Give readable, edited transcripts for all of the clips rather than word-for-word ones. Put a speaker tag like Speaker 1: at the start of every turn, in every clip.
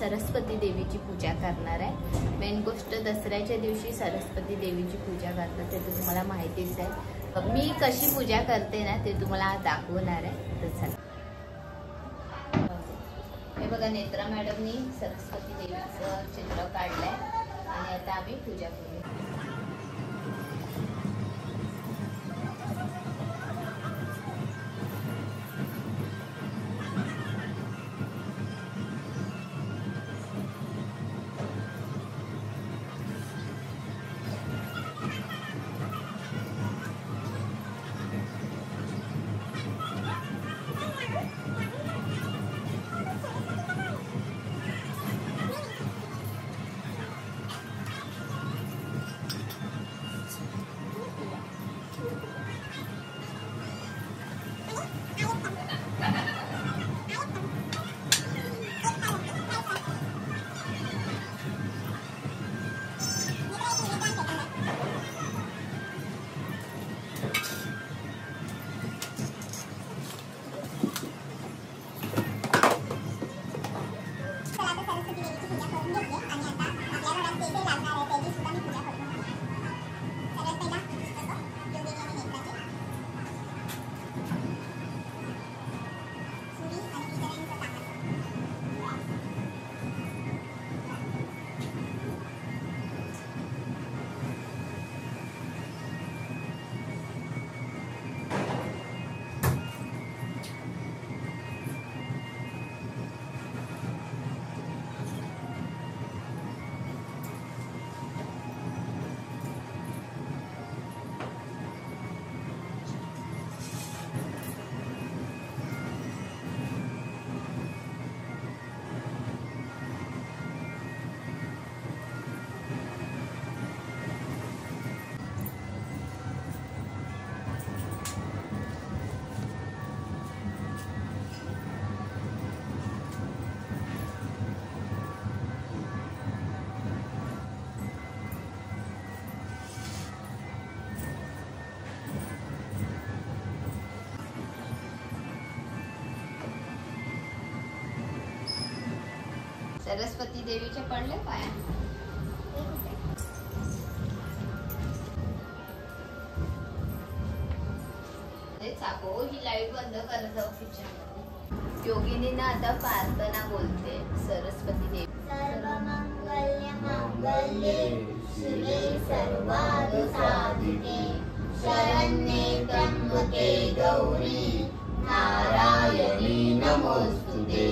Speaker 1: सरस्वती देवीची पूजा करणार आहे। मेन गोष्ट दसऱ्याच्या दिवशी सरस्वती देवीची पूजा करतात ते तुम्हाला माहितीच आहे। मी कशी पूजा करते ना ते तुम्हाला दाखवणार आहे। तर चला, हे बघा नेत्रा मॅडमनी सरस्वती देवीचं चित्र काढलंय आणि आता आम्ही पूजा करू। सरस्वती देवीचे पडले पाया। ही लाईट बंद कर जाऊ किचन। योगिनीना आता प्रार्थना बोलते सरस्वती देवी। सर्वमंगल्य मांगल्ये शिवे सर्वार्थ साधिके शरण्ये त्र्यंबके गौरी नारायणी नमोस्तुते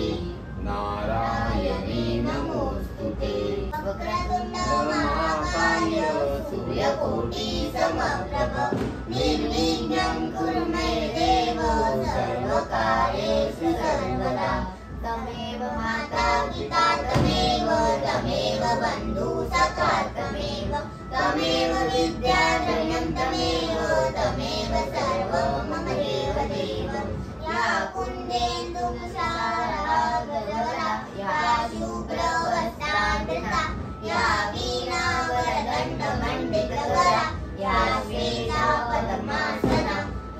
Speaker 1: नारायणी नमोस्तुते। वक्रतुंड महाकाय सूर्यकोटि समप्रभ निर्विघ्नं कुरु मे देव सर्वकार्येषु सर्वदा। तमेव माता पिता तमेव तमेव बन्धु सखा तमेव तमेव विद्या धनं तमेव तमेव सर्वं मम देव देव। या कुन्देन्दु तुषारा गगरा या शुभ्रवस्त्रान्विता या वीणा वरदण्ड मण्डितकरा या श्वेता पद्मासना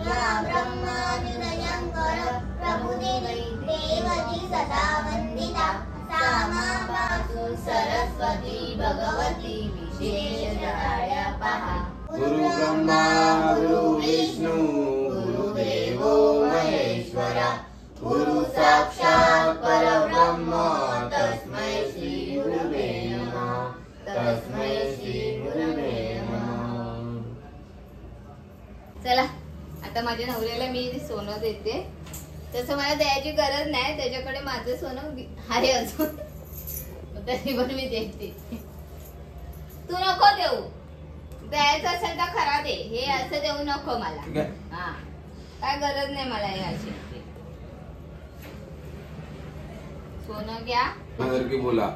Speaker 1: या ब्रह्मादिभयङ्कर प्रभुदेवी देवती सदा वन्दिता। सा मा पातु सरस्वती भगवती विशेषजया पहा। गुरु ब्रह्मा गुरु विष्णु गुरुदेवो महेश्वरा गुरु साक्षात् परब्रह्म तस्मै श्री गुरुवे नमः तस्मै श्री गुरुवे नमः। चला, आता माझ्या नवऱ्याला मी सोनं देते। तसं मला द्यायची गरज नाही, त्याच्याकडे माझं सोनं आहे अजून, तरी पण मी देते। तू नको देऊ, द्यायचं असेल तर खरा दे, हे असं देऊ नको मला। हा, काय गरज नाही मला याची। सोनं घ्या की बोला।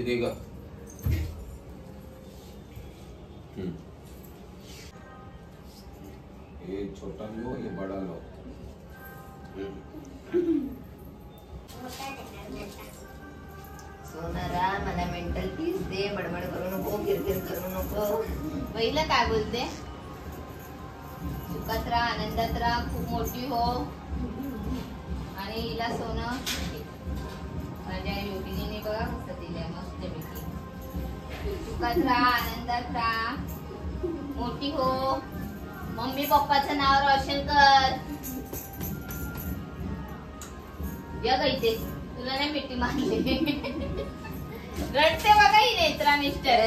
Speaker 2: देगा। ये छोटा लो, ये बड़ा लो।
Speaker 1: सोनारा मला मेंटल पीस दे, बडबड करू नको, किरकिर करू नको। पहिला काय बोलते? सुखात राहा, आनंदात राहा, खूप मोठी हो आणि हिला सोनं। माझ्या योगिनीने बघा कसं दिलंय मस्त पैकी। सुखात राहा, आनंदात राहा, मोठी हो, मम्मी पप्पाचं नाव रोशन कर। या इथे तुला नाही मिठी मारली। रडते बघा ही नेत्रा मिस्टर।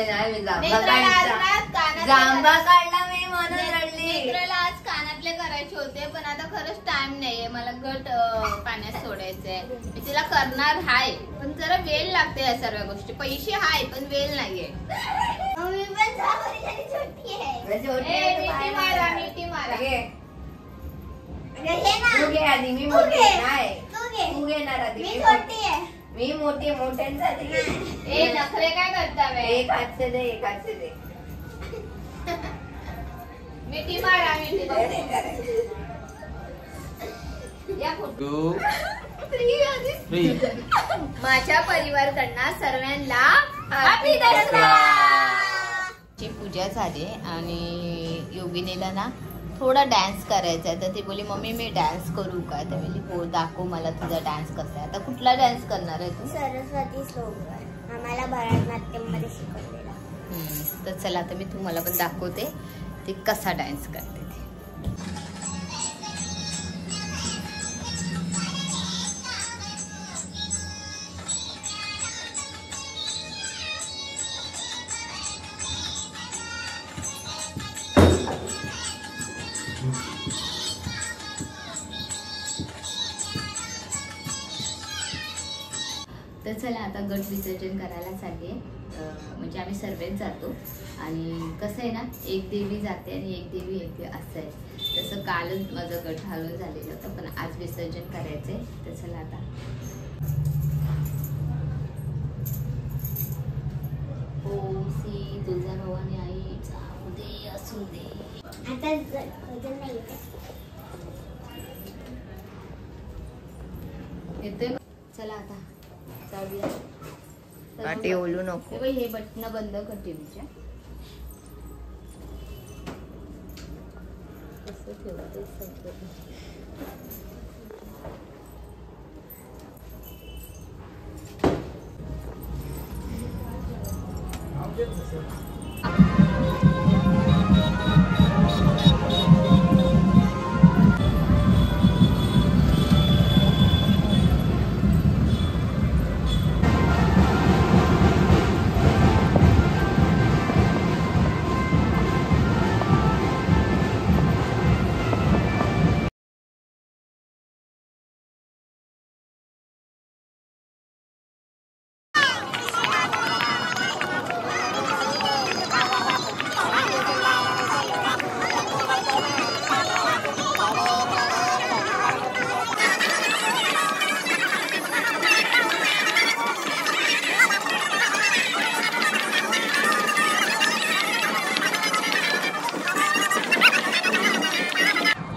Speaker 3: जांभा काढला मी म्हणून रडली।
Speaker 1: नेत्राला आज कानातले करायचे होते पण आता खरंच टाइम नाहीये, मला गट पाण्यात सोडायचंय। मी तिला करणार हाय पण जरा वेळ लागते या सर्व गोष्टी। पैसे हाय पण वेळ नाहीये।
Speaker 3: मम्मी पण छोटी आहे।
Speaker 1: मिठी मारा, मिठी मारा।
Speaker 3: तू घे आधी, मी मोठी आहे। तू घेणार आधी, मी छोटी आहे। मी मोठी, मोठ्यांसाठी
Speaker 1: ए नखरे काय करता बे?
Speaker 3: एक हात से दे, एक हात से दे।
Speaker 1: मिठी मारा, मिठी या फोटो। माझ्या परिवारकडनं सर्वांना हॅपी दसरा। ची पूजा झाली आणि योगिनीला ना थोडा डान्स करायचा आहे, तर ती बोली मम्मी मी डान्स करू का? तर मी हो दाखव मला तुझा डान्स कसा आहे। आता कुठला डान्स करणार आहे तू?
Speaker 3: सरस्वती श्लोक आम्हाला भरतनाट्यम मध्ये शिकवलेला।
Speaker 1: तर चला आता मी तुम्हाला पण दाखवते ती कसा डान्स करते ते। तर चला आता गट विसर्जन करायला चालले। म्हणजे आम्ही सर्वच जातो आणि कसं आहे ना, एक देवी जाते आणि एक देवी येते असं आहे। तसं कालच माझं गट हलवून झालेलं होतं पण आज विसर्जन करायचंय। तर चला आता ओम श्री तुळजाभवानी आईचा उदय असू दे।
Speaker 3: आता भजन नाही
Speaker 1: येतोय। चला आता जाऊया।
Speaker 3: काटे ओलू नको।
Speaker 1: हे बटन बंद कर टीव्हीच्या। कसं ठेवते सगळं।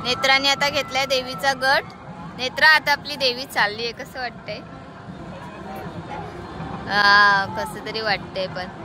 Speaker 1: नेत्राने आता घेतलाय देवीचा गट। नेत्रा आता आपली देवी चालली आहे, कसं वाटतंय? कसं तरी वाटतंय पण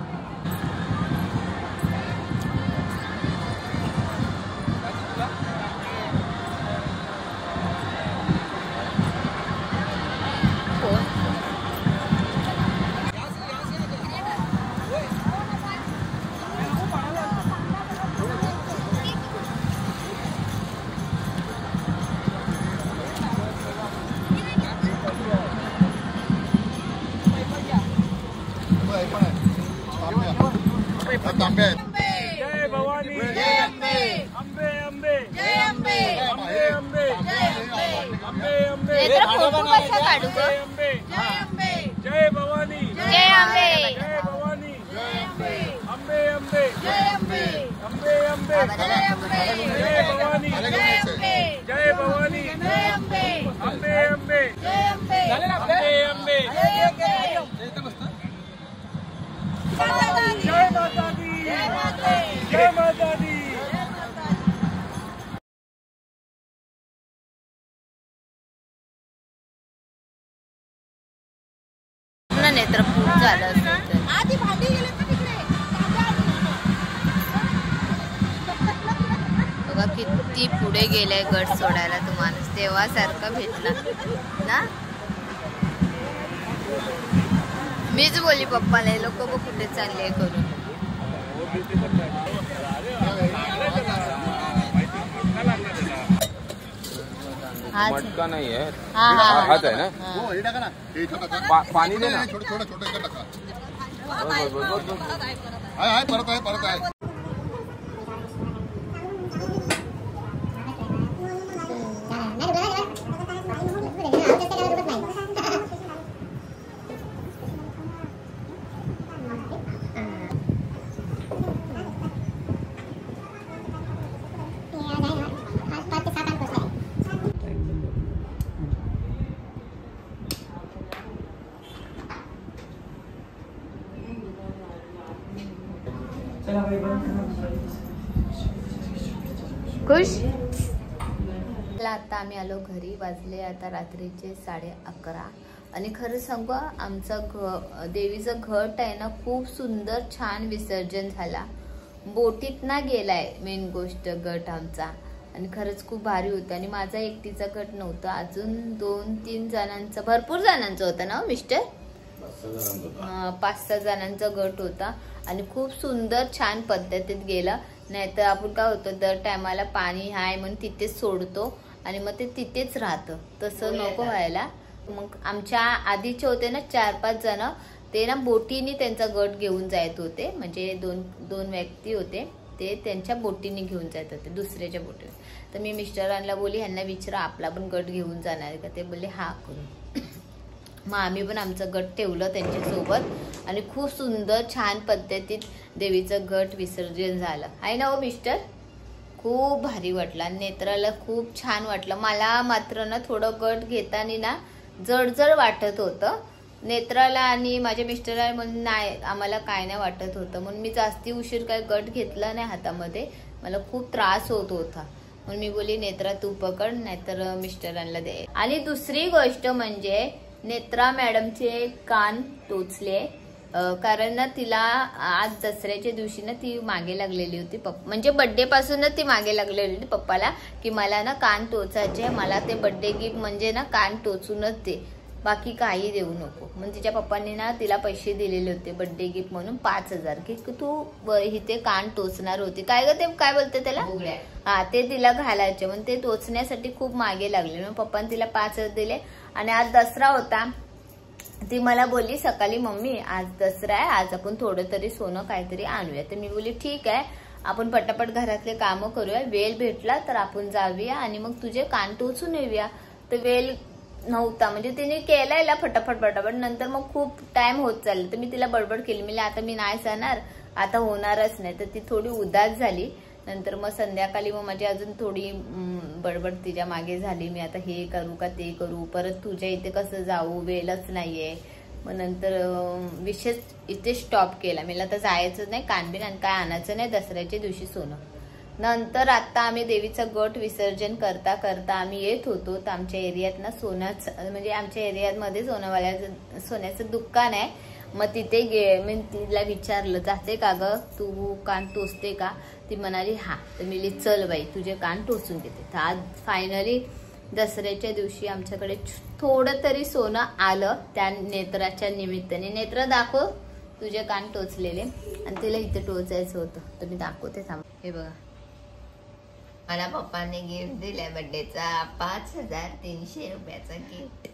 Speaker 4: जय भवानी जय अम्बे अम्बे अम्बे जय अम्बे अम्बे अम्बे जय अम्बे अम्बे अम्बे
Speaker 1: नेत्रा फोटो कसा काढू ग?
Speaker 4: अम्बे जय अम्बे जय भवानी
Speaker 1: जय अम्बे
Speaker 4: जय भवानी जय अम्बे अम्बे अम्बे जय अम्बे अम्बे अम्बे जय अम्बे जय भवानी जय अम्बे जय भवानी जय अम्बे अम्बे अम्बे जय अम्बे अम्बे अम्बे
Speaker 1: कुठे गेलाय गट सोडायला तो माणूस, तेव्हा सारखा भेटला ना. मीच बोलली पप्पाला लोक बघ कुठे चालले करून.
Speaker 2: मटका नाही आहे,
Speaker 1: हाच
Speaker 2: आहे ना. पाणी दे ना.
Speaker 5: परत आहे.
Speaker 1: खुश. आता आम्ही आलो घरी, वाजले आता रात्रीचे 11:30. आणि खरं सांगू आमचं देवीचं घट आहे ना खूप सुंदर छान विसर्जन झाला. बोटीत ना गेलाय मेन गोष्ट घट आमचा, आणि खरंच खूप भारी होतं. आणि माझा एकटीचा घट नव्हता, अजून 2-3 जणांचा, भरपूर जणांचा होता ना मिस्टर, 5-6 जणांचा गट होता. आणि खूप सुंदर छान पद्धतीत गेला. नाहीतर आपण काय होतं दर टायमाला पाणी हाय म्हणून तिथेच सोडतो आणि मग ते तिथेच राहतं, तसं नको व्हायला. मग आमच्या आधीचे होते ना 4-5 जण, ते ना बोटीने त्यांचा गट घेऊन जात होते. म्हणजे दोन व्यक्ती होते, ते त्यांच्या बोटीने घेऊन जात होते दुसऱ्याच्या बोटीने. तर मी मिस्टरांना बोली ह्यांना विचारा आपला पण गट घेऊन जाणार का, ते बोलले हा करून. मग आम्ही पण आमचं गट ठेवलं त्यांच्यासोबत आणि खूप सुंदर छान पद्धतीत देवीचं गट विसर्जन झालं आहे ना हो मिस्टर. खूप भारी वाटलं, नेत्राला खूप छान वाटलं. मला मात्र ना थोडं गट घेताना ना जड वाटत होतं नेत्राला, आणि माझ्या मिस्टराला म्हणून नाही आम्हाला काय नाही वाटत होतं. म्हणून मी जास्ती उशीर काय गट घेतला नाही हातामध्ये, मला खूप त्रास होत होता. म्हणून मी बोली नेत्रा तू पकड, नाहीतर मिस्टरांना दे. आणि दुसरी गोष्ट म्हणजे नेत्रा मॅडमचे कान टोचले, कारण ना तिला आज दसऱ्याच्या दिवशी ना ती मागे लागलेली होती म्हणजे बर्थडे पासूनच ती मागे लागलेली होती पप्पाला की मला ना कान टोचायचे, मला ते बर्थडे गिफ्ट म्हणजे ना कान टोचूनच दे, बाकी काही देऊ नको. म्हणून तिच्या पप्पांनी ना तिला पैसे दिलेले होते बर्थडे गिफ्ट म्हणून 5,000 की तू इथे कान टोचणार होती. काय ग ते काय बोलते त्याला, हा ते तिला घालायचे. म्हणून ते टोचण्यासाठी खूप मागे लागले. मग पप्पांनी तिला 5,000 दिले. आणि आज दसरा होता, ती मला बोलली सकाळी मम्मी आज दसरा आहे, आज आपण थोडं तरी सोनं काहीतरी आणूया. तर मी बोलली ठीक आहे, आपण पटापट घरातले कामं करूया, वेळ भेटला तर आपण जाऊया आणि मग तुझे कान टोचून येऊया. तर वेळ नव्हता, म्हणजे तिने केलायला फटाफट. नंतर मग खूप टाइम होत चालला, तर मी तिला बडबड केली, मी आता मी नाही जाणार, आता होणारच नाही. तर ती थोडी उदास झाली. नंतर मग संध्याकाळी मग माझी अजून थोडी बडबड तिच्या मागे झाली, मी आता हे करू का ते करू, परत तुझ्या इथे कसं जाऊ, वेळच नाहीये. मग नंतर विशेष इथे स्टॉप केला, मला तर जायचं नाही, कानबिन आणि काय आणायचं नाही दसऱ्याच्या दिवशी सोनं. नंतर आता आम्ही देवीचं गट विसर्जन करता करता आम्ही येत होतो, तर आमच्या एरियात ना सोन्याचं म्हणजे आमच्या एरियामध्ये सोन्याचं दुकान आहे. मग तिथे मी तिला विचारलं जाते का ग तू कान टोचते का, ती म्हणाली हा. तर मी चल बाई तुझे कान टोचून घेते. तर आज फायनली दसऱ्याच्या दिवशी आमच्याकडे थोडं तरी सोनं आलं त्या नेत्राच्या निमित्ताने. नेत्र दाखव तुझे कान टोचलेले, आणि तिला इथे टोचायचं होतं, तर मी दाखवते थांब. हे बघा मला पप्पाने गिफ्ट दिलाय बर्थडेचा 5,300 रुपयाचा गिफ्ट.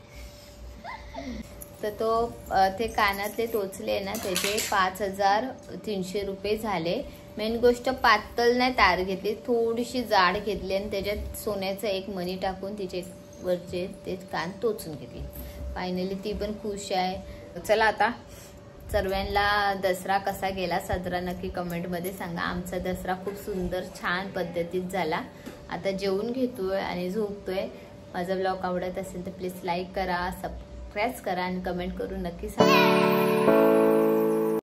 Speaker 1: तर तो ते कानातले टोचले ना त्याचे 5,300 रुपये झाले. मेन गोष्ट पातळ नाही तार घेतली, थोडीशी जाड घेतली आणि त्याच्यात सोन्याचं एक मणी टाकून तिचे वरचे ते कान टोचून घेतले. फायनली ती पण खुश आहे. चला आता सर्वांना दसरा कसा गेला साजरा नक्की कमेंटमध्ये सांगा. आमचा दसरा खूप सुंदर छान पद्धतीत झाला. आता जेवून घेतोय आणि झोपतोय. माझा ब्लॉग आवडत असेल तर प्लीज लाईक करा, सबस्क्राईब करा आणि कमेंट करून नक्की सांगा.